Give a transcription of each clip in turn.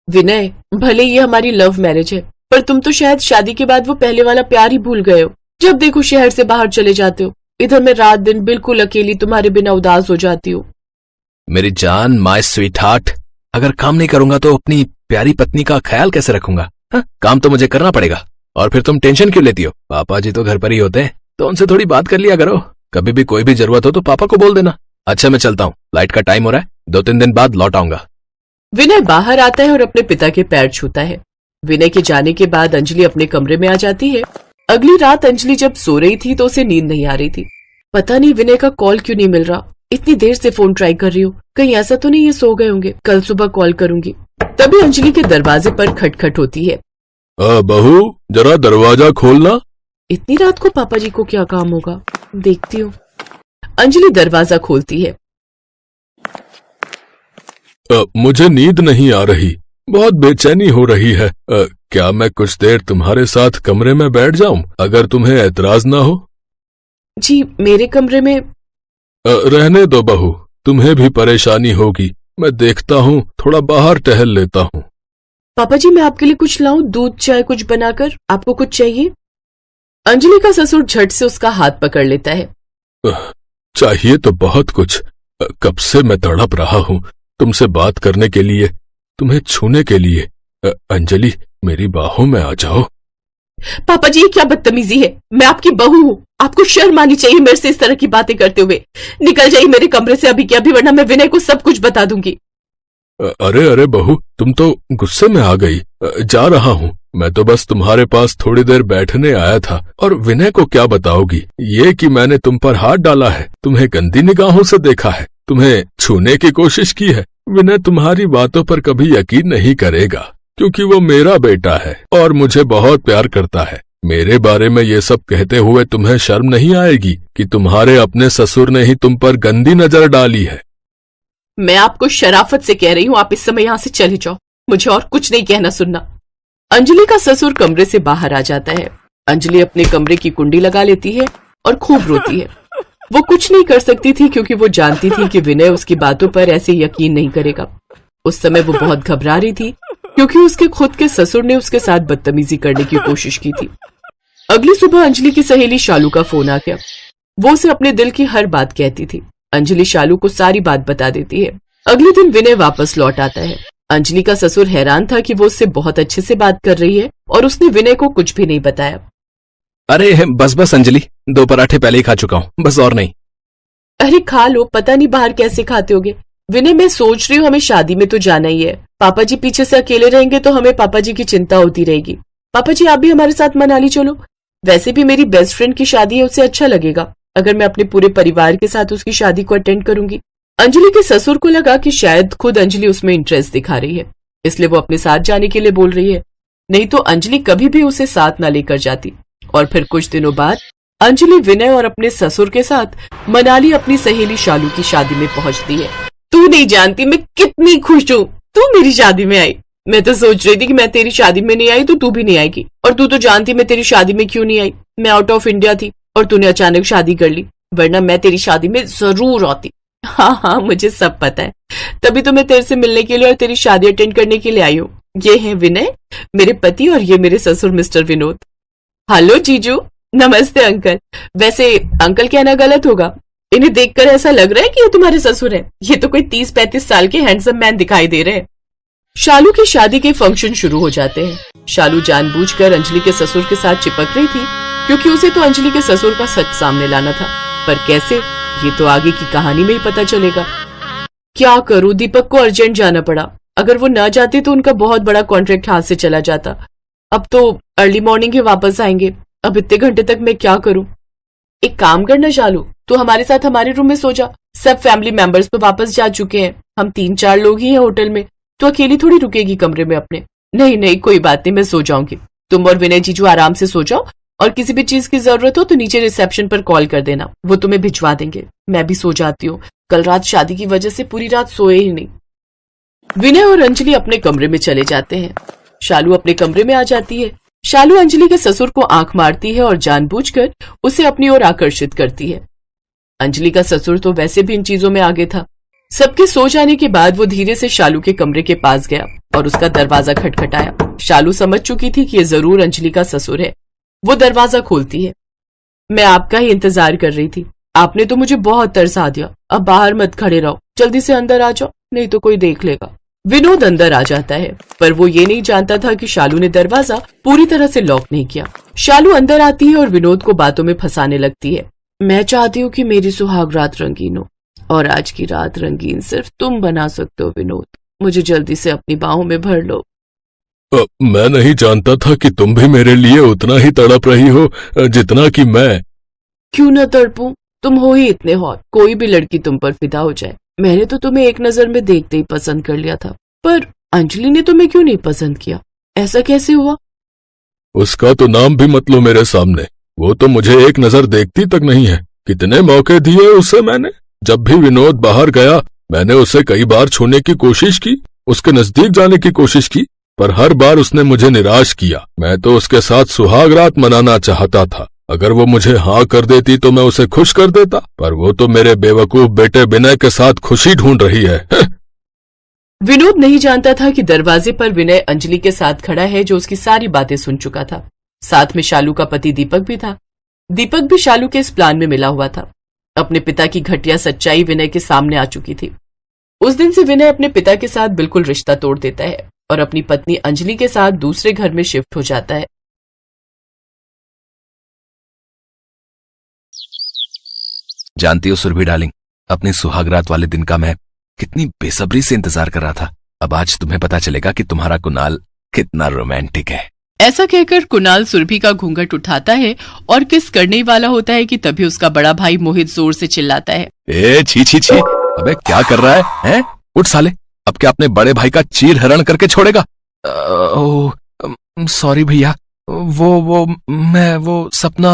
विनय, भले ये हमारी लव मैरिज है, पर तुम तो शायद शादी के बाद वो पहले वाला प्यार ही भूल गए हो। जब देखो शहर से बाहर चले जाते हो, इधर मैं रात दिन बिल्कुल अकेली तुम्हारे बिना उदास हो जाती हूँ। मेरी जान, माय स्वीट हार्ट, अगर काम नहीं करूंगा तो अपनी प्यारी पत्नी का ख्याल कैसे रखूंगा? काम तो मुझे करना पड़ेगा। और फिर तुम टेंशन क्यों लेती हो? पापा जी तो घर पर ही होते हैं, तो उनसे थोड़ी बात कर लिया करो। कभी भी कोई भी जरूरत हो तो पापा को बोल देना। अच्छा, मैं चलता हूँ, फ्लाइट का टाइम हो रहा है, 2-3 दिन बाद लौट आऊंगा। विनय बाहर आता है और अपने पिता के पैर छूता है। विनय के जाने के बाद अंजलि अपने कमरे में आ जाती है। अगली रात अंजलि जब सो रही थी तो उसे नींद नहीं आ रही थी। पता नहीं विनय का कॉल क्यों नहीं मिल रहा। इतनी देर से फोन ट्राई कर रही हूँ, कहीं ऐसा तो नहीं ये सो गए होंगे, कल सुबह कॉल करूंगी। तभी अंजलि के दरवाजे पर खटखट होती है। बहू, जरा दरवाजा खोलना। इतनी रात को पापा जी को क्या काम होगा, देखती हूँ। अंजलि दरवाजा खोलती है। मुझे नींद नहीं आ रही, बहुत बेचैनी हो रही है। क्या मैं कुछ देर तुम्हारे साथ कमरे में बैठ जाऊं, अगर तुम्हें ऐतराज ना हो? जी, मेरे कमरे में? रहने दो बहू, तुम्हें भी परेशानी होगी। मैं देखता हूँ, थोड़ा बाहर टहल लेता हूँ। पापा जी, मैं आपके लिए कुछ लाऊं, दूध चाय कुछ बनाकर? आपको कुछ चाहिए? अंजलि का ससुर झट से उसका हाथ पकड़ लेता है। चाहिए तो बहुत कुछ। कब से मैं तड़प रहा हूँ तुमसे बात करने के लिए, तुम्हें छूने के लिए। अंजलि, मेरी बाहों में आ जाओ। पापा जी, ये क्या बदतमीजी है? मैं आपकी बहू हूँ, आपको शर्म आनी चाहिए मेरे से इस तरह की बातें करते हुए। निकल जाइए मेरे कमरे से अभी के अभी, वरना मैं विनय को सब कुछ बता दूंगी। अरे अरे बहू, तुम तो गुस्से में आ गई। जा रहा हूँ, मैं तो बस तुम्हारे पास थोड़ी देर बैठने आया था। और विनय को क्या बताओगी ये कि मैंने तुम पर हाथ डाला है, तुम्हें गंदी निगाहों से देखा है, तुम्हें छूने की कोशिश की है। विनय तुम्हारी बातों पर कभी यकीन नहीं करेगा, क्योंकि वो मेरा बेटा है और मुझे बहुत प्यार करता है। मेरे बारे में ये सब कहते हुए तुम्हें शर्म नहीं आएगी कि तुम्हारे अपने ससुर ने ही तुम पर गंदी नजर डाली है? मैं आपको शराफत से कह रही हूँ, आप इस समय यहाँ से चले जाओ, मुझे और कुछ नहीं कहना सुनना। अंजलि का ससुर कमरे से बाहर आ जाता है। अंजलि अपने कमरे की कुंडी लगा लेती है और खूब रोती है। वो कुछ नहीं कर सकती थी, क्योंकि वो जानती थी कि विनय उसकी बातों पर ऐसे यकीन नहीं करेगा। उस समय वो बहुत घबरा रही थी, क्योंकि उसके खुद के ससुर ने उसके साथ बदतमीजी करने की कोशिश की थी। अगली सुबह अंजलि की सहेली शालू का फोन आ गया। वो उसे अपने दिल की हर बात कहती थी। अंजलि शालू को सारी बात बता देती है। अगले दिन विनय वापस लौट आता है। अंजलि का ससुर हैरान था कि वो उससे बहुत अच्छे से बात कर रही है और उसने विनय को कुछ भी नहीं बताया। अरे बस अंजलि, 2 पराठे पहले ही खा चुका हूँ, बस और नहीं। अरे खा लो, पता नहीं बाहर कैसे खाते होगे। विनय, मैं सोच रही हूँ हमें शादी में तो जाना ही है। पापा जी पीछे से अकेले रहेंगे तो हमें पापा जी की चिंता होती रहेगी। पापा जी, आप भी हमारे साथ मनाली चलो। वैसे भी मेरी बेस्ट फ्रेंड की शादी है, उसे अच्छा लगेगा अगर मैं अपने पूरे परिवार के साथ उसकी शादी को अटेंड करूंगी। अंजलि के ससुर को लगा कि शायद खुद अंजलि उसमें इंटरेस्ट दिखा रही है, इसलिए वो अपने साथ जाने के लिए बोल रही है। नहीं तो अंजलि कभी भी उसे साथ न लेकर जाती। और फिर कुछ दिनों बाद अंजलि विनय और अपने ससुर के साथ मनाली अपनी सहेली शालू की शादी में पहुंचती है। तू नहीं जानती मैं कितनी खुश हूँ तू मेरी शादी में आई। मैं तो सोच रही थी कि मैं तेरी शादी में नहीं आई तो तू भी नहीं आएगी, और तू तो जानती मैं तेरी शादी में क्यों नहीं आई। मैं आउट ऑफ इंडिया थी और तूने अचानक शादी कर ली, वरना मैं तेरी शादी में जरूर आती। हाँ, मुझे सब पता है, तभी तो मैं तेरे से मिलने के लिए और तेरी शादी अटेंड करने के लिए आई हूँ। ये हैं विनय, मेरे पति, और ये मेरे ससुर मिस्टर विनोद। हेलो जीजू। नमस्ते अंकल। वैसे अंकल कहना गलत होगा, इन्हें देखकर ऐसा लग रहा है कि ये तुम्हारे ससुर हैं। ये तो कोई 30-35 साल के हैंडसम मैन दिखाई दे रहे हैं। शालू की शादी के फंक्शन शुरू हो जाते हैं। शालू जानबूझकर अंजलि के ससुर के साथ चिपक रही थी, क्योंकि उसे तो अंजलि के ससुर का सच सामने लाना था। पर कैसे, ये तो आगे की कहानी में ही पता चलेगा। क्या करूं, दीपक को अर्जेंट जाना पड़ा। अगर वो न जाते तो उनका बहुत बड़ा कॉन्ट्रैक्ट हाथ से चला जाता। अब तो अर्ली मॉर्निंग ही वापस आएंगे। अब इतने घंटे तक मैं क्या करूं? एक काम करना शालू, तू हमारे साथ हमारे रूम में सो जा। सब फैमिली मेंबर्स तो वापस जा चुके हैं, हम 3-4 लोग ही हैं होटल में। तो अकेली थोड़ी रुकेगी कमरे में अपने। नहीं नहीं, कोई बात नहीं, मैं सो जाऊंगी। तुम और विनय जीजू आराम से सो जाओ, और किसी भी चीज की जरूरत हो तो नीचे रिसेप्शन पर कॉल कर देना, वो तुम्हें भिजवा देंगे। मैं भी सो जाती हूँ, कल रात शादी की वजह से पूरी रात सोए ही नहीं। विनय और अंजलि अपने कमरे में चले जाते हैं। शालू अपने कमरे में आ जाती है। शालू अंजलि के ससुर को आंख मारती है और जानबूझकर उसे अपनी ओर आकर्षित करती है। अंजलि का ससुर तो वैसे भी इन चीजों में आगे था। सबके सो जाने के बाद वो धीरे से शालू के कमरे के पास गया और उसका दरवाजा खटखटाया। शालू समझ चुकी थी कि ये जरूर अंजलि का ससुर है। वो दरवाजा खोलती है। मैं आपका ही इंतजार कर रही थी, आपने तो मुझे बहुत तरसा दिया। अब बाहर मत खड़े रहो, जल्दी से अंदर आ जाओ, नहीं तो कोई देख लेगा। विनोद अंदर आ जाता है, पर वो ये नहीं जानता था कि शालू ने दरवाजा पूरी तरह से लॉक नहीं किया। शालू अंदर आती है और विनोद को बातों में फंसाने लगती है। मैं चाहती हूँ कि मेरी सुहाग रात रंगीन हो, और आज की रात रंगीन सिर्फ तुम बना सकते हो विनोद। मुझे जल्दी से अपनी बाहों में भर लो। मैं नहीं जानता था कि तुम भी मेरे लिए उतना ही तड़प रही हो जितना कि मैं। क्यों न तड़पूं, तुम हो ही इतने हॉट, कोई भी लड़की तुम पर फिदा हो जाए। मैंने तो तुम्हें एक नजर में देखते ही पसंद कर लिया था, पर अंजलि ने तुम्हें क्यों नहीं पसंद किया? ऐसा कैसे हुआ? उसका तो नाम भी मत लो मेरे सामने। वो तो मुझे एक नजर देखती तक नहीं है। कितने मौके दिए उसे मैंने। जब भी विनोद बाहर गया मैंने उसे कई बार छूने की कोशिश की, उसके नजदीक जाने की कोशिश की, पर हर बार उसने मुझे निराश किया। मैं तो उसके साथ सुहाग रात मनाना चाहता था। अगर वो मुझे हाँ कर देती तो मैं उसे खुश कर देता, पर वो तो मेरे बेवकूफ बेटे विनय के साथ खुशी ढूंढ रही है। विनोद नहीं जानता था कि दरवाजे पर विनय अंजलि के साथ खड़ा है, जो उसकी सारी बातें सुन चुका था। साथ में शालू का पति दीपक भी था। दीपक भी शालू के इस प्लान में मिला हुआ था। अपने पिता की घटिया सच्चाई विनय के सामने आ चुकी थी। उस दिन से विनय अपने पिता के साथ बिल्कुल रिश्ता तोड़ देता है और अपनी पत्नी अंजलि के साथ दूसरे घर में शिफ्ट हो जाता है। जानती हो सुरभि डार्लिंग, अपनी सुहागरात वाले दिन का मैं कितनी बेसब्री से इंतजार कर रहा था। अब आज तुम्हें पता चलेगा कि तुम्हारा कुणाल कितना रोमांटिक है। ऐसा कहकर कुणाल सुरभि का घूंघट उठाता है और किस करने ही वाला होता है कि तभी उसका बड़ा भाई मोहित जोर से चिल्लाता है, ए छी छी छी, अबे क्या कर रहा है, हैं? उठ साले, अब क्या अपने बड़े भाई का चीर हरण करके छोड़ेगा? सॉरी भैया, वो सपना।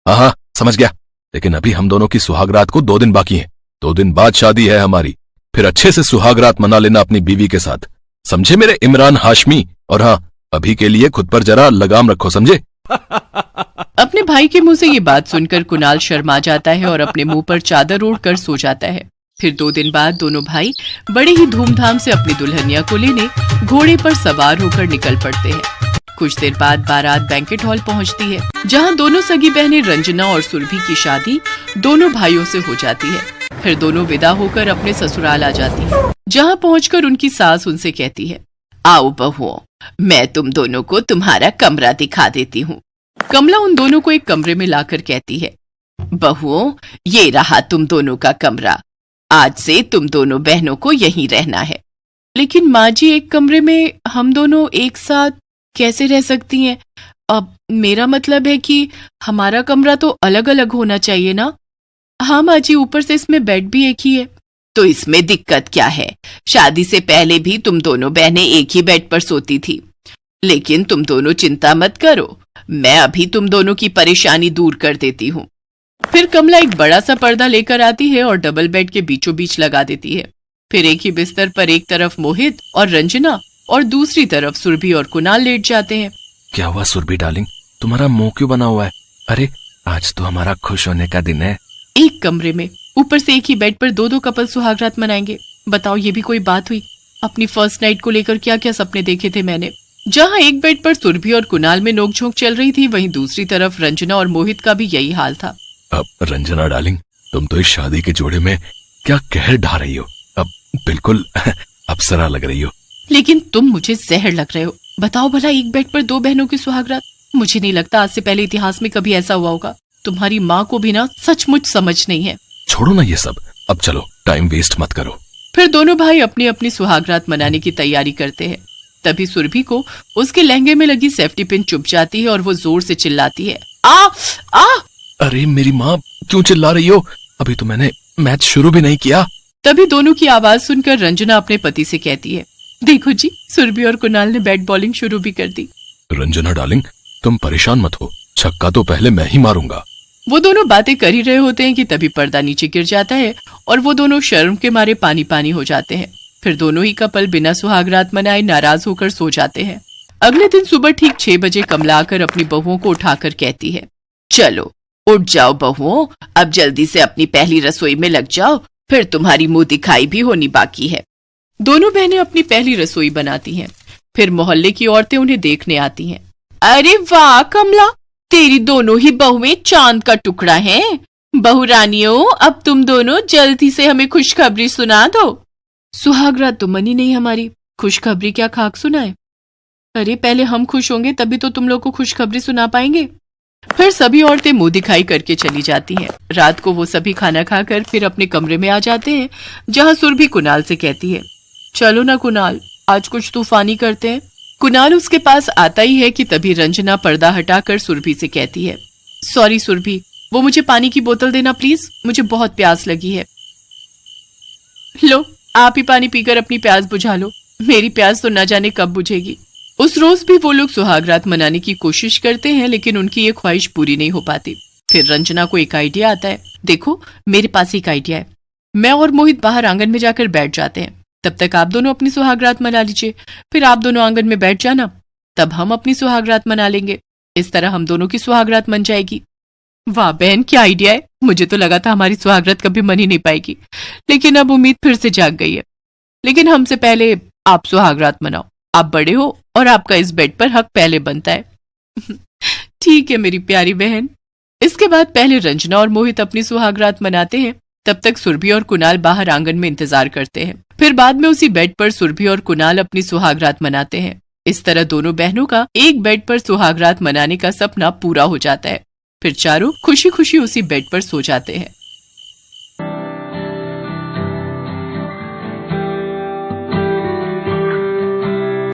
हाँ समझ गया, लेकिन अभी हम दोनों की सुहागरात को 2 दिन बाकी हैं। 2 दिन बाद शादी है हमारी, फिर अच्छे से सुहागरात मना लेना अपनी बीवी के साथ, समझे मेरे इमरान हाशमी? और हाँ, अभी के लिए खुद पर जरा लगाम रखो, समझे? अपने भाई के मुंह से ये बात सुनकर कुणाल शर्मा जाता है और अपने मुंह पर चादर ओढ़कर सो जाता है। फिर 2 दिन बाद दोनों भाई बड़े ही धूमधाम से अपनी दुल्हनिया को लेने घोड़े पर सवार होकर निकल पड़ते हैं। कुछ देर बाद बारात बैंकेट हॉल पहुंचती है, जहां दोनों सगी बहनें रंजना और सुरभि की शादी दोनों भाइयों से हो जाती है। फिर दोनों विदा होकर अपने ससुराल आ जाती है, जहां पहुंचकर उनकी सास उनसे कहती है, आओ बहुओं, मैं तुम दोनों को तुम्हारा कमरा दिखा देती हूँ। कमला उन दोनों को एक कमरे में लाकर कहती है, बहुओं, ये रहा तुम दोनों का कमरा। आज से तुम दोनों बहनों को यहीं रहना है। लेकिन माँ जी, एक कमरे में हम दोनों एक साथ कैसे रह सकती हैं? अब मेरा मतलब है कि हमारा कमरा तो अलग अलग होना चाहिए ना? हाँ माँ जी, ऊपर से इसमें बेड भी एक ही है। तो इसमें दिक्कत क्या है? शादी से पहले भी तुम दोनों बहनें एक ही बेड पर सोती थी। लेकिन तुम दोनों चिंता मत करो, मैं अभी तुम दोनों की परेशानी दूर कर देती हूँ। फिर कमला एक बड़ा सा पर्दा लेकर आती है और डबल बेड के बीचों बीच लगा देती है। फिर एक ही बिस्तर पर एक तरफ मोहित और रंजना और दूसरी तरफ सुरभि और कुणाल लेट जाते हैं। क्या हुआ सुरभि डार्लिंग, तुम्हारा मुंह क्यों बना हुआ है? अरे आज तो हमारा खुश होने का दिन है। एक कमरे में ऊपर से एक ही बेड पर 2 कपल सुहागरात मनाएंगे। बताओ, ये भी कोई बात हुई? अपनी फर्स्ट नाइट को लेकर क्या क्या सपने देखे थे मैंने। जहाँ एक बेड पर सुरभि और कुणाल में नोकझोंक चल रही थी, वहीं दूसरी तरफ रंजना और मोहित का भी यही हाल था। अब रंजना डार्लिंग, तुम तो इस शादी के जोड़े में क्या कहर ढा रही हो। अब बिल्कुल अप्सरा लग रही हो। लेकिन तुम मुझे जहर लग रहे हो। बताओ भला, एक बेड पर 2 बहनों की सुहागरात? मुझे नहीं लगता आज से पहले इतिहास में कभी ऐसा हुआ होगा। तुम्हारी माँ को भी ना सचमुच समझ नहीं है। छोड़ो ना ये सब, अब चलो, टाइम वेस्ट मत करो। फिर दोनों भाई अपनी अपनी सुहागरात मनाने की तैयारी करते हैं। तभी सुरभि को उसके लहंगे में लगी सेफ्टी पिन चुभ जाती है और वो जोर से चिल्लाती है, आ आ। अरे मेरी माँ, क्यों चिल्ला रही हो? अभी तो मैंने मैच शुरू भी नहीं किया। तभी दोनों की आवाज सुनकर रंजना अपने पति से कहती है, देखो जी, सुरभि और कुणाल ने बैट बॉलिंग शुरू भी कर दी। रंजना डार्लिंग, तुम परेशान मत हो, छक्का तो पहले मैं ही मारूंगा। वो दोनों बातें कर ही रहे होते हैं कि तभी पर्दा नीचे गिर जाता है और वो दोनों शर्म के मारे पानी पानी हो जाते हैं। फिर दोनों ही कपल बिना सुहागरात मनाए नाराज होकर सो जाते हैं। अगले दिन सुबह ठीक 6 बजे कमला आकर अपनी बहुओं को उठाकर कहती है, चलो उठ जाओ बहुओं, अब जल्दी से अपनी पहली रसोई में लग जाओ, फिर तुम्हारी मुंह दिखाई भी होनी बाकी है। दोनों बहनें अपनी पहली रसोई बनाती हैं। फिर मोहल्ले की औरतें उन्हें देखने आती हैं। अरे वाह कमला, तेरी दोनों ही बहुएं चांद का टुकड़ा हैं। बहू रानियों, अब तुम दोनों जल्दी से हमें खुशखबरी सुना दो। सुहागरात तो मनी नहीं हमारी, खुशखबरी क्या खाक सुनाए। अरे पहले हम खुश होंगे तभी तो तुम लोग को खुशखबरी सुना पाएंगे। फिर सभी औरतें मुंह दिखाई करके चली जाती हैं। रात को वो सभी खाना खाकर फिर अपने कमरे में आ जाते हैं, जहां सुरभि कुणाल से कहती है, चलो ना कुणाल, आज कुछ तूफानी करते हैं। कुणाल उसके पास आता ही है कि तभी रंजना पर्दा हटाकर सुरभि से कहती है, सॉरी सुरभि, वो मुझे पानी की बोतल देना प्लीज, मुझे बहुत प्यास लगी है। लो, आप ही पानी पीकर अपनी प्यास बुझा लो, मेरी प्यास तो न जाने कब बुझेगी। उस रोज भी वो लोग सुहागरात मनाने की कोशिश करते हैं, लेकिन उनकी ये ख्वाहिश पूरी नहीं हो पाती। फिर रंजना को एक आइडिया आता है। देखो, मेरे पास एक आइडिया है। मैं और मोहित बाहर आंगन में जाकर बैठ जाते हैं, तब तक आप दोनों अपनी सुहागरात मना लीजिए। फिर आप दोनों आंगन में बैठ जाना, तब हम अपनी सुहागरात मना लेंगे। इस तरह हम दोनों की सुहागरात मन जाएगी। वाह बहन, क्या आइडिया है। मुझे तो लगा था हमारी सुहागरात कभी मन ही नहीं पाएगी, लेकिन अब उम्मीद फिर से जाग गई है। लेकिन हमसे पहले आप सुहागरात मनाओ, आप बड़े हो और आपका इस बेड पर हक पहले बनता है। ठीक है मेरी प्यारी बहन। इसके बाद पहले रंजना और मोहित अपनी सुहागरात मनाते हैं, तब तक सुरभि और कुणाल बाहर आंगन में इंतजार करते हैं। फिर बाद में उसी बेड पर सुरभि और कुणाल अपनी सुहागरात मनाते हैं। इस तरह दोनों बहनों का एक बेड पर सुहागरात मनाने का सपना पूरा हो जाता है। फिर चारों खुशी खुशी उसी बेड पर सो जाते हैं।